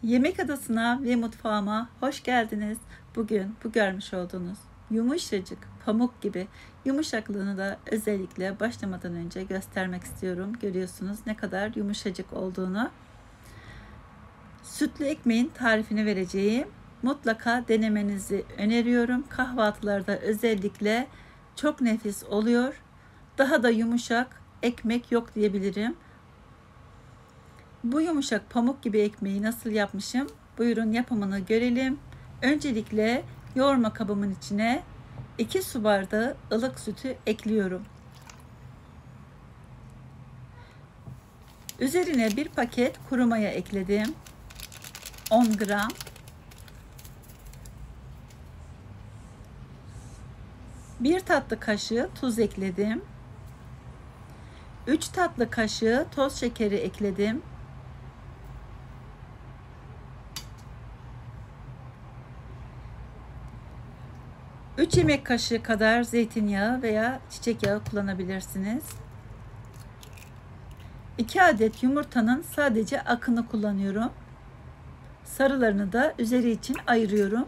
Yemek adasına ve mutfağıma hoş geldiniz. Bugün bu görmüş olduğunuz yumuşacık, pamuk gibi yumuşaklığını da özellikle başlamadan önce göstermek istiyorum. Görüyorsunuz ne kadar yumuşacık olduğunu. Sütlü ekmeğin tarifini vereceğim. Mutlaka denemenizi öneriyorum. Kahvaltılarda özellikle çok nefis oluyor. Daha da yumuşak ekmek yok diyebilirim. Bu yumuşak pamuk gibi ekmeği nasıl yapmışım? Buyurun yapımını görelim. Öncelikle yoğurma kabımın içine 2 su bardağı ılık sütü ekliyorum. Üzerine bir paket kuru maya ekledim. 10 gram. Bir tatlı kaşığı tuz ekledim. 3 tatlı kaşığı toz şekeri ekledim. 3 yemek kaşığı kadar zeytinyağı veya çiçek yağı kullanabilirsiniz. 2 adet yumurtanın sadece akını kullanıyorum. Sarılarını da üzeri için ayırıyorum.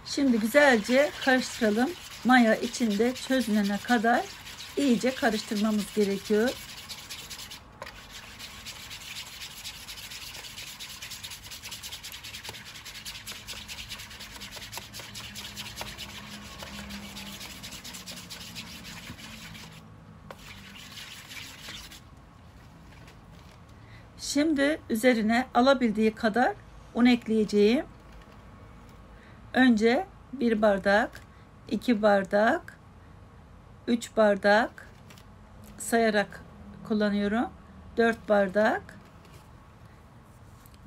Şimdi güzelce karıştıralım. Maya içinde çözünene kadar iyice karıştırmamız gerekiyor. Şimdi üzerine alabildiği kadar un ekleyeceğim. Önce 1 bardak, 2 bardak, 3 bardak sayarak kullanıyorum. 4 bardak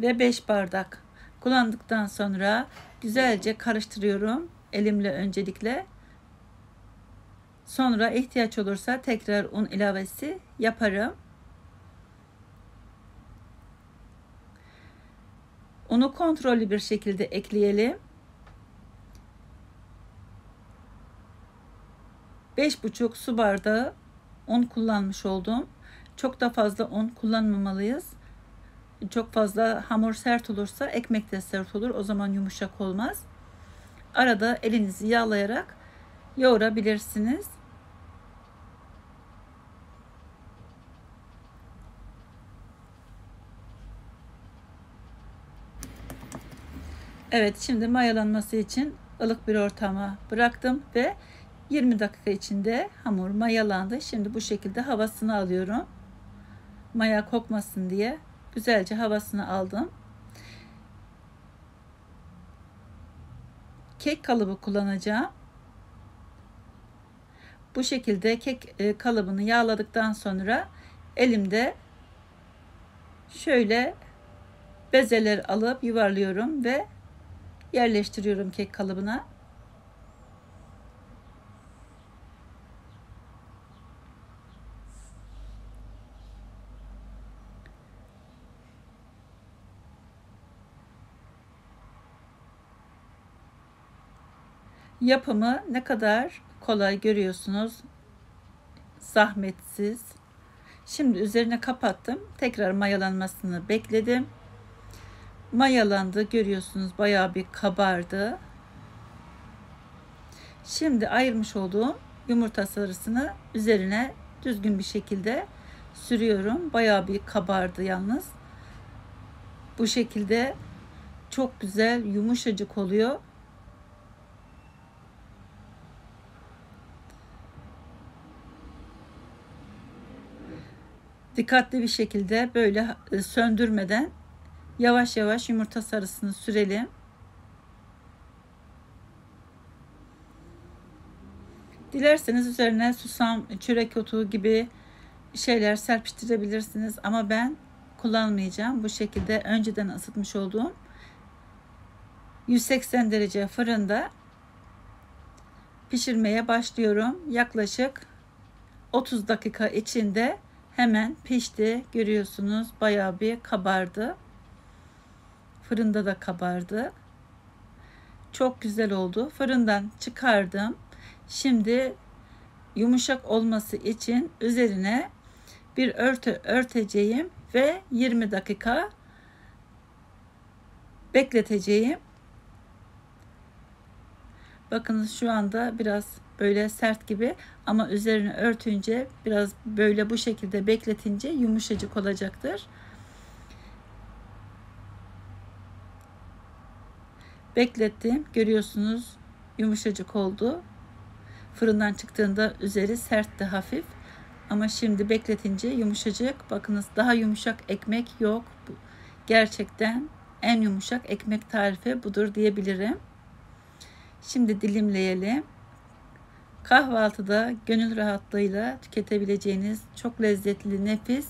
ve 5 bardak kullandıktan sonra güzelce karıştırıyorum elimle öncelikle. Sonra ihtiyaç olursa tekrar un ilavesi yaparım. Unu kontrollü bir şekilde ekleyelim. 5,5 su bardağı un kullanmış oldum. Çok da fazla un kullanmamalıyız. Çok fazla hamur sert olursa ekmek de sert olur. O zaman yumuşak olmaz. Arada elinizi yağlayarak yoğurabilirsiniz. Evet, şimdi mayalanması için ılık bir ortama bıraktım ve 20 dakika içinde hamur mayalandı. Şimdi bu şekilde havasını alıyorum. Maya kokmasın diye güzelce havasını aldım. Kek kalıbı kullanacağım. Bu şekilde kek kalıbını yağladıktan sonra elimde şöyle bezeler alıp yuvarlıyorum ve yerleştiriyorum kek kalıbına. Yapımı ne kadar kolay görüyorsunuz. Zahmetsiz. Şimdi üzerine kapattım. Tekrar mayalanmasını bekledim. Mayalandı. Görüyorsunuz bayağı bir kabardı. Şimdi ayırmış olduğum yumurta sarısını üzerine düzgün bir şekilde sürüyorum. Bayağı bir kabardı yalnız. Bu şekilde çok güzel yumuşacık oluyor. Dikkatli bir şekilde böyle söndürmeden yavaş yavaş yumurta sarısını sürelim. Dilerseniz üzerine susam, çörek otu gibi şeyler serpiştirebilirsiniz ama ben kullanmayacağım. Bu şekilde önceden ısıtmış olduğum 180 derece fırında pişirmeye başlıyorum. Yaklaşık 30 dakika içinde hemen pişti. Görüyorsunuz bayağı bir kabardı. Fırında da kabardı. Çok güzel oldu. Fırından çıkardım. Şimdi yumuşak olması için üzerine bir örtü örteceğim ve 20 dakika bekleteceğim. Bakınız şu anda biraz böyle sert gibi ama üzerine örtünce biraz böyle bu şekilde bekletince yumuşacık olacaktır. Beklettim. Görüyorsunuz yumuşacık oldu. Fırından çıktığında üzeri sertti hafif. Ama şimdi bekletince yumuşacık. Bakınız daha yumuşak ekmek yok. Gerçekten en yumuşak ekmek tarifi budur diyebilirim. Şimdi dilimleyelim. Kahvaltıda gönül rahatlığıyla tüketebileceğiniz çok lezzetli, nefis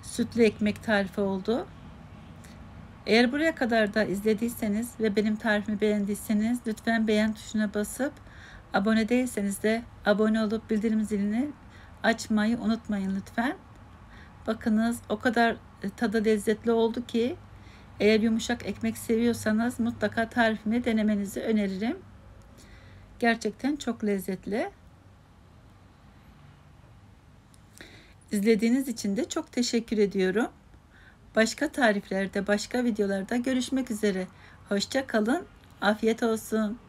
sütlü ekmek tarifi oldu. Eğer buraya kadar da izlediyseniz ve benim tarifimi beğendiyseniz lütfen beğen tuşuna basıp abone değilseniz de abone olup bildirim zilini açmayı unutmayın lütfen. Bakınız o kadar tadı lezzetli oldu ki eğer yumuşak ekmek seviyorsanız mutlaka tarifimi denemenizi öneririm. Gerçekten çok lezzetli. İzlediğiniz için de çok teşekkür ediyorum. Başka tariflerde, başka videolarda görüşmek üzere. Hoşça kalın. Afiyet olsun.